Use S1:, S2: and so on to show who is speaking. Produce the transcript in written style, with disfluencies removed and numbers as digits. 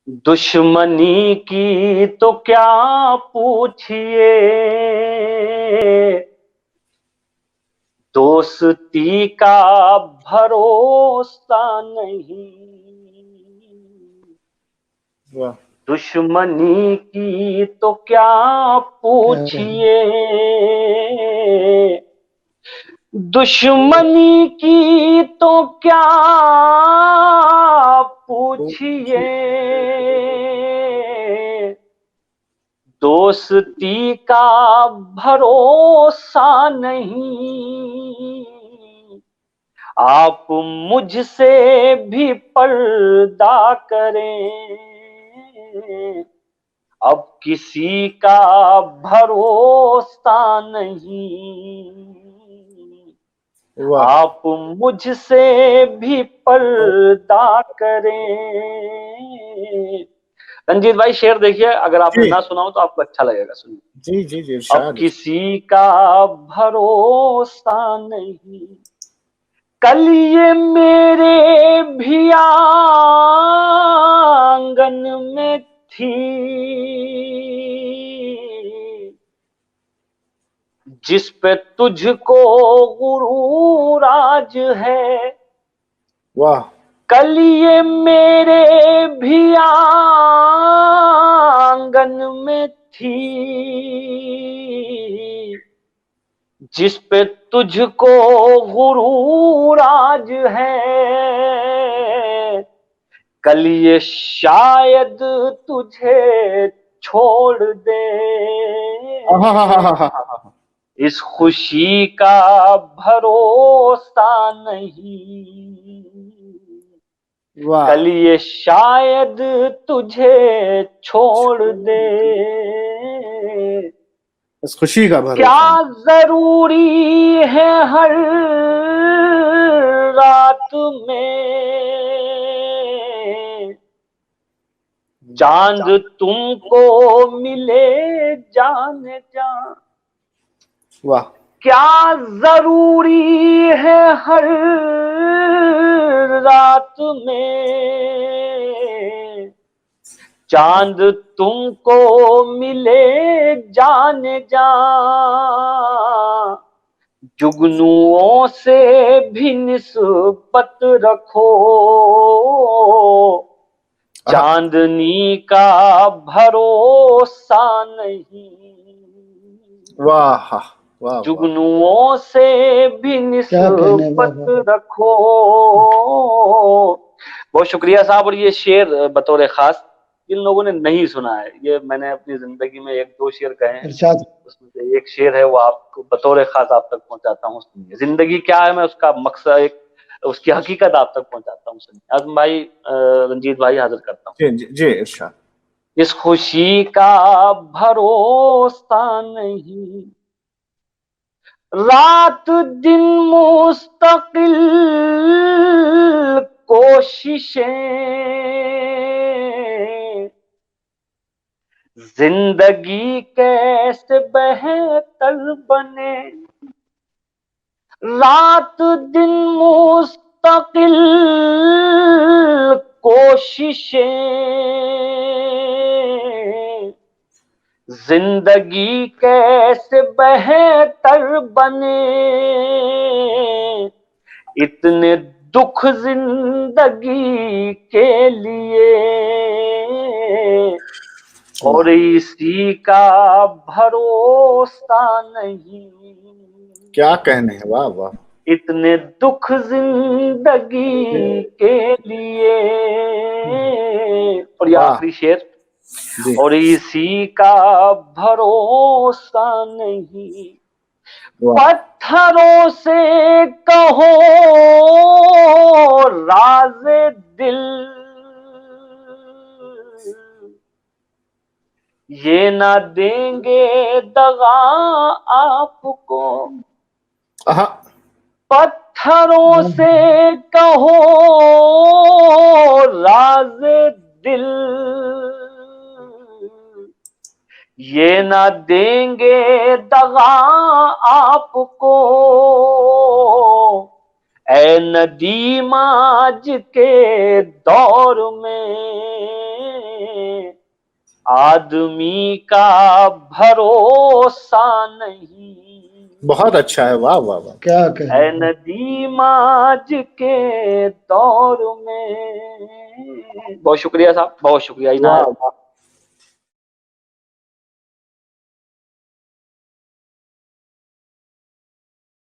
S1: दुश्मनी की तो क्या पूछिए, दोस्ती का भरोसा नहीं।
S2: वाह
S1: दुश्मनी की तो क्या पूछिए, दुश्मनी की तो क्या पूछिए, दोस्ती का भरोसा नहीं। आप मुझसे भी पर्दा करें, अब किसी का भरोसा नहीं।
S2: वाह।
S1: आप मुझसे भी पर्दा करें। रंजीत भाई शेर देखिए, अगर आपने
S2: जी
S1: ना सुना हो तो आपको अच्छा लगेगा सुनिए।
S2: जी जी जी,
S1: अब
S2: इरशाद।
S1: किसी का भरोसा नहीं, कल ये मेरे भी आंगन में थी, जिस पे तुझको गुरूर आज है।
S2: वाह
S1: कल ये मेरे भी आंगन में थी, जिस पे तुझको गुरूर आज है। कल ये शायद तुझे छोड़ दे,
S2: आहा।
S1: इस खुशी का भरोसा नहीं।
S2: वाह।
S1: कल ये शायद तुझे छोड़ दे,
S2: बस खुशी का भरोसा
S1: क्या
S2: नहीं।
S1: जरूरी है हर रात में चांद तुमको मिले जाने जा।
S2: वाह
S1: क्या जरूरी है हर रात में चांद तुमको मिले जाने जा। जुगनुओं से भी निस्बत रखो,
S2: आहा।
S1: चांदनी का भरोसा नहीं।
S2: वाह वाह वाह।
S1: जुगनुओं से भी
S3: क्या कहने
S1: निस्बत
S3: बाबा।
S1: रखो। बहुत शुक्रिया साहब। और ये शेर बतौर खास जिन लोगों ने नहीं सुना है, ये मैंने अपनी जिंदगी में एक दो शेर कहे हैं,
S3: इरशाद।
S1: उसमें से एक शेर है वो आपको बतौर खास आप तक पहुंचाता हूँ। सुनिए, जिंदगी क्या है मैं उसका मकसद, एक उसकी हकीकत आप तक पहुंचाता हूँ। सुनिए, आजम भाई, रंजीत भाई, हाजिर करता हूँ।
S2: जी जी जी, इरशाद।
S1: इस खुशी का भरोसा नहीं, रात दिन मुस्तकिल कोशिशें, जिंदगी कैसे बेहतर बने। रात दिन मुस्तकिल कोशिशें, जिंदगी कैसे बेहतर बने। इतने दुख जिंदगी के लिए और इसी का भरोसा नहीं।
S2: क्या कहने हैं, वाह वाह।
S1: इतने दुख जिंदगी के लिए और ये
S2: वाह।
S1: आखिरी शेर,
S2: जी।
S1: और इसी का भरोसा नहीं।
S2: वाह।
S1: पत्थरों से कहो राज दिल, ये ना देंगे दगा आपको।
S2: आहा।
S1: पत्थरों से कहो राज दिल, ये ना देंगे दगा आपको। ऐ नदीम आज के दौर में आदमी का भरोसा नहीं,
S2: बहुत अच्छा है, वाह वाह वाह।
S3: क्या
S1: ऐ
S3: कहें।
S1: नदी माज के दौर में। बहुत शुक्रिया साहब, बहुत शुक्रिया
S2: वाह
S1: इनायत।
S2: वाह